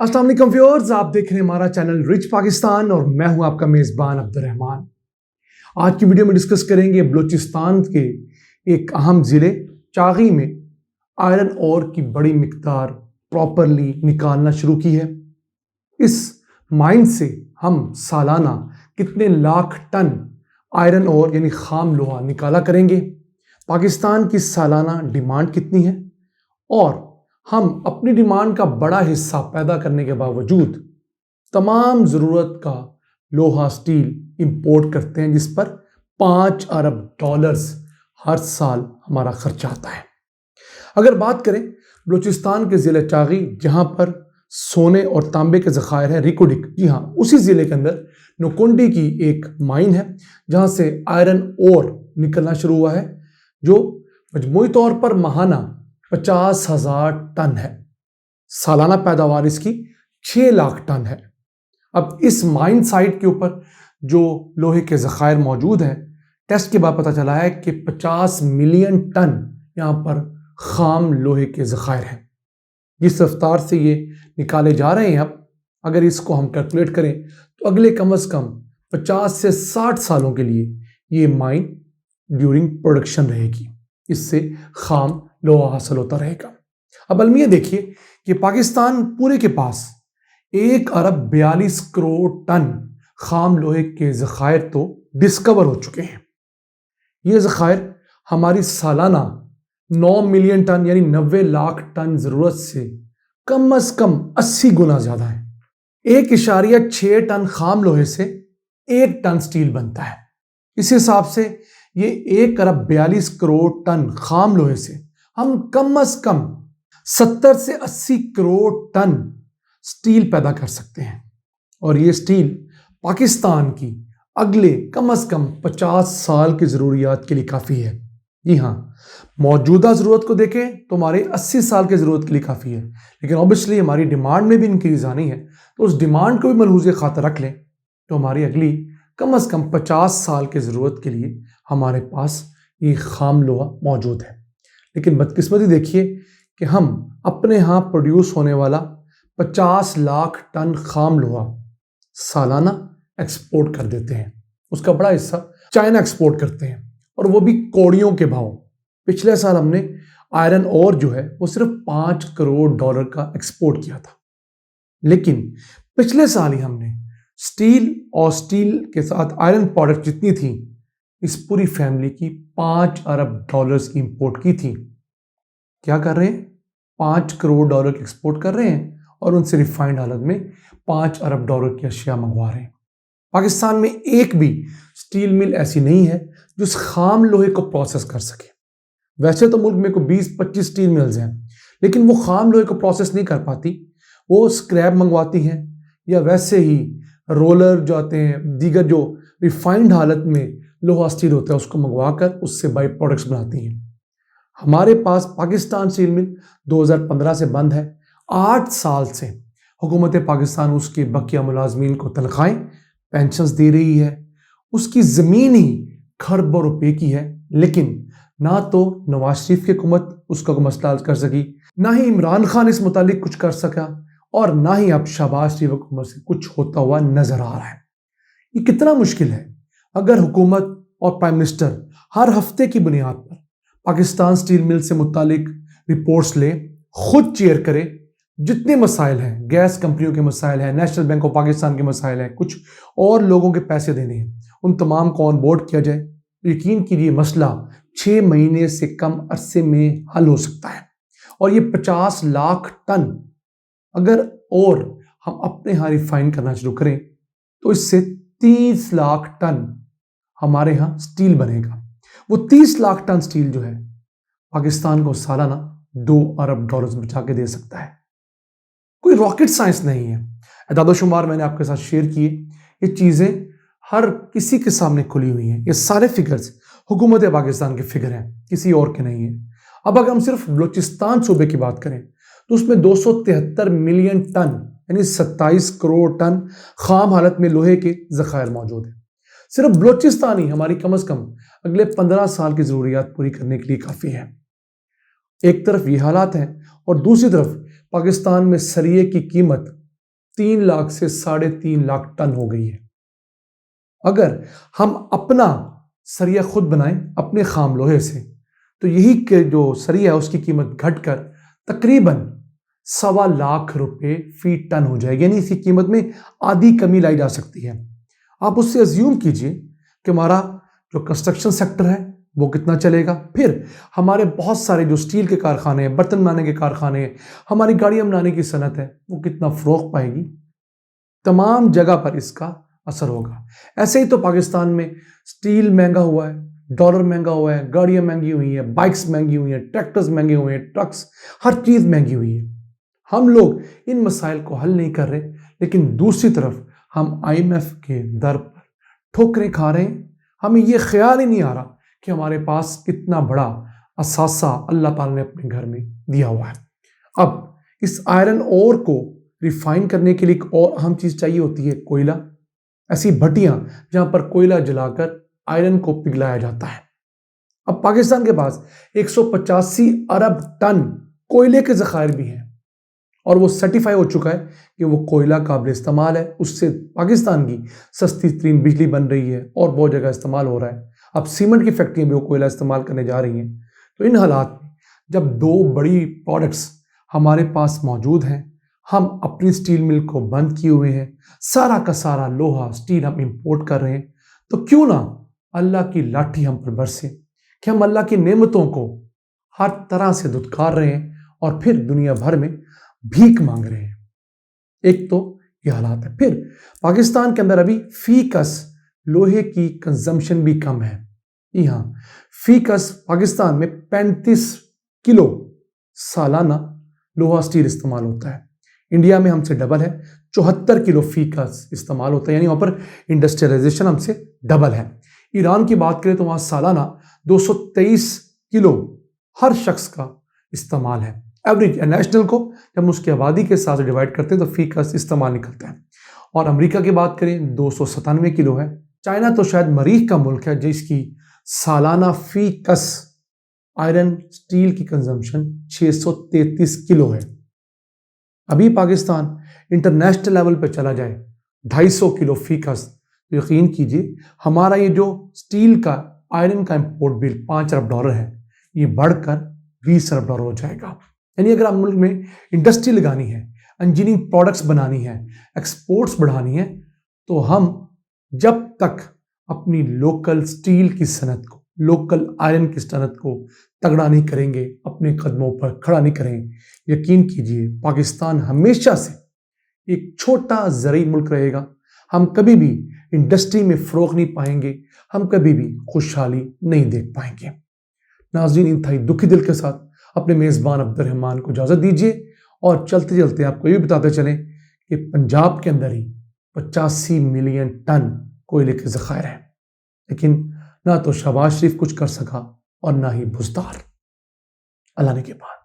अस्सलाम वालेकुम व्यूअर्स, आप देख रहे हैं हमारा चैनल रिच पाकिस्तान और मैं हूं आपका मेजबान अब्दुर्रहमान। आज की वीडियो में डिस्कस करेंगे बलूचिस्तान के एक अहम ज़िले चागी में आयरन ओर की बड़ी मिकदार प्रॉपरली निकालना शुरू की है। इस माइन से हम सालाना कितने लाख टन आयरन ओर यानी खाम लोहा निकाला करेंगे, पाकिस्तान की सालाना डिमांड कितनी है और हम अपनी डिमांड का बड़ा हिस्सा पैदा करने के बावजूद तमाम ज़रूरत का लोहा स्टील इंपोर्ट करते हैं, जिस पर $5 अरब हर साल हमारा खर्चा आता है। अगर बात करें बलूचिस्तान के ज़िले चागी, जहां पर सोने और तांबे के ज़खायर हैं, रिकोडिक, जी हाँ, उसी ज़िले के अंदर नुकुंडी की एक माइन है जहां से आयरन ओर निकलना शुरू हुआ है, जो मजमूई तौर पर महाना 50,000 टन है। सालाना पैदावार इसकी 6 लाख टन है। अब इस माइन साइट के ऊपर जो लोहे के ज़खायर मौजूद हैं, टेस्ट के बाद पता चला है कि 50 मिलियन टन यहाँ पर खाम लोहे के ज़खायर हैं। जिस रफ्तार से ये निकाले जा रहे हैं, अब अगर इसको हम कैलकुलेट करें तो अगले कम से कम 50 से 60 सालों के लिए ये माइन ड्यूरिंग प्रोडक्शन रहेगी। इससे खाम लोहा हासिल होता रहेगा। अब अलमिया देखिए कि पाकिस्तान पूरे के पास 1 अरब 42 करोड़ टन खाम लोहे के ज़खायर तो डिस्कवर हो चुके हैं। ये ज़खायर हमारी सालाना 9 मिलियन टन यानी 90 लाख टन ज़रूरत से कम 80 गुना ज़्यादा है। 1.6 टन खाम लोहे से 1 टन स्टील बनता है। इस हिसाब से ये 1 अरब 42 करोड़ टन खाम लोहे से हम कम 70 से 80 करोड़ टन स्टील पैदा कर सकते हैं और ये स्टील पाकिस्तान की अगले कम से कम 50 साल की ज़रूरियात के लिए काफ़ी है। जी हाँ, मौजूदा ज़रूरत को देखें तो हमारे 80 साल की ज़रूरत के लिए काफ़ी है, लेकिन ऑब्वियसली हमारी डिमांड में भी इंक्रीज आनी है, तो उस डिमांड को भी मलहूज़ खातर रख लें तो हमारी अगली कम से कम 50 साल की ज़रूरत के लिए हमारे पास ये खाम लोहा मौजूद है। लेकिन बदकिस्मती देखिए कि हम अपने यहाँ प्रोड्यूस होने वाला 50 लाख टन खाम लोहा सालाना एक्सपोर्ट कर देते हैं। उसका बड़ा हिस्सा चाइना एक्सपोर्ट करते हैं और वो भी कौड़ियों के भाव। पिछले साल हमने आयरन ओर जो है वो सिर्फ $5 करोड़ का एक्सपोर्ट किया था, लेकिन पिछले साल ही हमने स्टील और स्टील के साथ आयरन प्रोडक्ट जितनी थी इस पूरी फैमिली की $5 अरब की इंपोर्ट की थी। क्या कर रहे हैं? $5 करोड़ की एक्सपोर्ट कर रहे हैं और उनसे रिफाइंड हालत में $5 अरब की अशिया मंगवा रहे हैं। पाकिस्तान में एक भी स्टील मिल ऐसी नहीं है जो इस खाम लोहे को प्रोसेस कर सके। वैसे तो मुल्क में को 20-25 स्टील मिल्स हैं, लेकिन वो खाम लोहे को प्रोसेस नहीं कर पाती। वो स्क्रैप मंगवाती हैं या वैसे ही रोलर जो आते हैं, दीगर जो रिफाइंड हालत में लोहा स्टील होता है उसको मंगवा कर उससे बाई प्रोडक्ट्स बनाती हैं। हमारे पास पाकिस्तान स्टील मिल 2015 से बंद है। 8 साल से हुकूमत पाकिस्तान उसके बकिया मुलाजमीन को तनख्वाहें, पेंशन्स दे रही है। उसकी ज़मीन ही खरबों रुपए की है, लेकिन ना तो नवाज शरीफ की हुकूमत उसका कोई मसला हल कर सकी, ना ही इमरान खान इस मुतालिक कुछ कर सका और ना ही अब शहबाज शरीफ हुकूमत से कुछ होता हुआ नजर आ रहा है। ये कितना मुश्किल है अगर हुकूमत और प्राइम मिनिस्टर हर हफ्ते की बुनियाद पर पाकिस्तान स्टील मिल से मुतालिक रिपोर्ट्स ले, खुद चेयर करे, जितने मसाइल हैं, गैस कंपनियों के मसाइल हैं, नेशनल बैंक ऑफ पाकिस्तान के मसाइल हैं, कुछ और लोगों के पैसे देने हैं, उन तमाम को ऑन बोर्ड किया जाए। यकीन कीजिए मसला 6 महीने से कम अरसे में हल हो सकता है। और ये 50 लाख टन अगर और हम अपने यहाँ रिफाइन करना शुरू करें तो इससे 30 लाख टन हमारे यहाँ स्टील बनेगा। वो 30 लाख टन स्टील जो है पाकिस्तान को सालाना $2 अरब बचा के दे सकता है। कोई रॉकेट साइंस नहीं है। अदाद-ओ-शुमार मैंने आपके साथ शेयर किए। ये चीज़ें हर किसी के सामने खुली हुई हैं। ये सारे फिगर्स हुकूमत पाकिस्तान के फिगर हैं, किसी और के नहीं है। अब अगर हम सिर्फ बलूचिस्तान सूबे की बात करें तो उसमें 273 मिलियन टन यानी 27 करोड़ टन खाम हालत में लोहे के ज़खायर मौजूद हैं। सिर्फ बलूचिस्तान ही हमारी कम से कम अगले 15 साल की ज़रूरियात पूरी करने के लिए काफ़ी है। एक तरफ ये हालात हैं और दूसरी तरफ पाकिस्तान में सरिये की कीमत 3 लाख से 3.5 लाख टन हो गई है। अगर हम अपना सरिया खुद बनाएं अपने खाम लोहे से, तो यही के जो सरिया है उसकी कीमत घटकर तकरीबन 1.25 लाख रुपए फी टन हो जाएगी, यानी इसकी कीमत में आधी कमी लाई जा सकती है। आप उससे अज्यूम कीजिए कि हमारा जो कंस्ट्रक्शन सेक्टर है वो कितना चलेगा, फिर हमारे बहुत सारे जो स्टील के कारखाने हैं, बर्तन बनाने के कारखाने हैं, हमारी गाड़ियां बनाने की सनत है, वो कितना फरोख पाएगी। तमाम जगह पर इसका असर होगा। ऐसे ही तो पाकिस्तान में स्टील महंगा हुआ है, डॉलर महंगा हुआ है, गाड़ियां महंगी हुई हैं, बाइक्स महंगी हुई हैं, ट्रैक्टर्स महंगे हुए हैं, ट्रक्स, हर चीज महंगी हुई है। हम लोग इन मसाइल को हल नहीं कर रहे, लेकिन दूसरी तरफ हम IMF के दर पर ठोकरें खा रहे हैं। हमें यह ख्याल ही नहीं आ रहा कि हमारे पास कितना बड़ा असासा अल्लाह ताला ने अपने घर में दिया हुआ है। अब इस आयरन ओर को रिफाइन करने के लिए एक और अहम चीज चाहिए होती है, कोयला। ऐसी भट्टियां जहां पर कोयला जलाकर आयरन को पिघलाया जाता है। अब पाकिस्तान के पास 185 अरब टन कोयले के जखायर भी हैं और वो सर्टिफाई हो चुका है कि वो कोयला काबिल इस्तेमाल है। उससे पाकिस्तान की सस्ती तरीन बिजली बन रही है और बहुत जगह इस्तेमाल हो रहा है। अब सीमेंट की फैक्ट्रियां भी वो कोयला इस्तेमाल करने जा रही हैं। तो इन हालात में जब 2 बड़ी प्रोडक्ट्स हमारे पास मौजूद हैं, हम अपनी स्टील मिल को बंद किए हुए हैं, सारा का सारा लोहा स्टील हम इंपोर्ट कर रहे हैं, तो क्यों ना अल्लाह की लाठी हम पर बरसे कि हम अल्लाह की नेमतों को हर तरह से दुत्कार रहे हैं और फिर दुनिया भर में भीख मांग रहे हैं। एक तो ये हालात है। फिर पाकिस्तान के अंदर अभी फीकस लोहे की कंजम्पशन भी कम है। यहां फीकस पाकिस्तान में 35 किलो सालाना लोहा स्टील इस्तेमाल होता है। इंडिया में हमसे डबल है, 74 किलो फीकस इस्तेमाल होता है, यानी वहां पर इंडस्ट्रियलाइजेशन हमसे डबल है। ईरान की बात करें तो वहां सालाना 223 किलो हर शख्स का इस्तेमाल है। एवरेज नेशनल को जब हम उसकी आबादी के साथ डिवाइड करते हैं तो फीकस इस्तेमाल निकलता है। और अमेरिका की बात करें 297 किलो है। चाइना तो शायद मरीख का मुल्क है जिसकी सालाना फीकस आयरन स्टील की कंजम्पशन 633 किलो है। अभी पाकिस्तान इंटरनेशनल लेवल पर चला जाए 250 किलो फीकस, यकीन कीजिए हमारा ये जो स्टील का आयरन का इंपोर्ट बिल $5 अरब है, ये बढ़कर $20 अरब हो जाएगा। यानी अगर आप मुल्क में इंडस्ट्री लगानी है, इंजीनियरिंग प्रोडक्ट्स बनानी है, एक्सपोर्ट्स बढ़ानी है, तो हम जब तक अपनी लोकल स्टील की सनत को, लोकल आयरन की सनत को तगड़ा नहीं करेंगे, अपने कदमों पर खड़ा नहीं करेंगे, यकीन कीजिए पाकिस्तान हमेशा से एक छोटा ज़रई मुल्क रहेगा। हम कभी भी इंडस्ट्री में फ़रोग़ नहीं पाएंगे, हम कभी भी खुशहाली नहीं देख पाएंगे। नाज़रीन, इंतहाई दुखी दिल के साथ अपने मेज़बान अब्दुर्रहमान को इजाज़त दीजिए और चलते चलते आपको ये भी बताते चलें कि पंजाब के अंदर ही 85 मिलियन टन कोयले के ज़खायर हैं, लेकिन ना तो शहबाज शरीफ कुछ कर सका और ना ही बुज़दार। अल्लाह ने के बाद।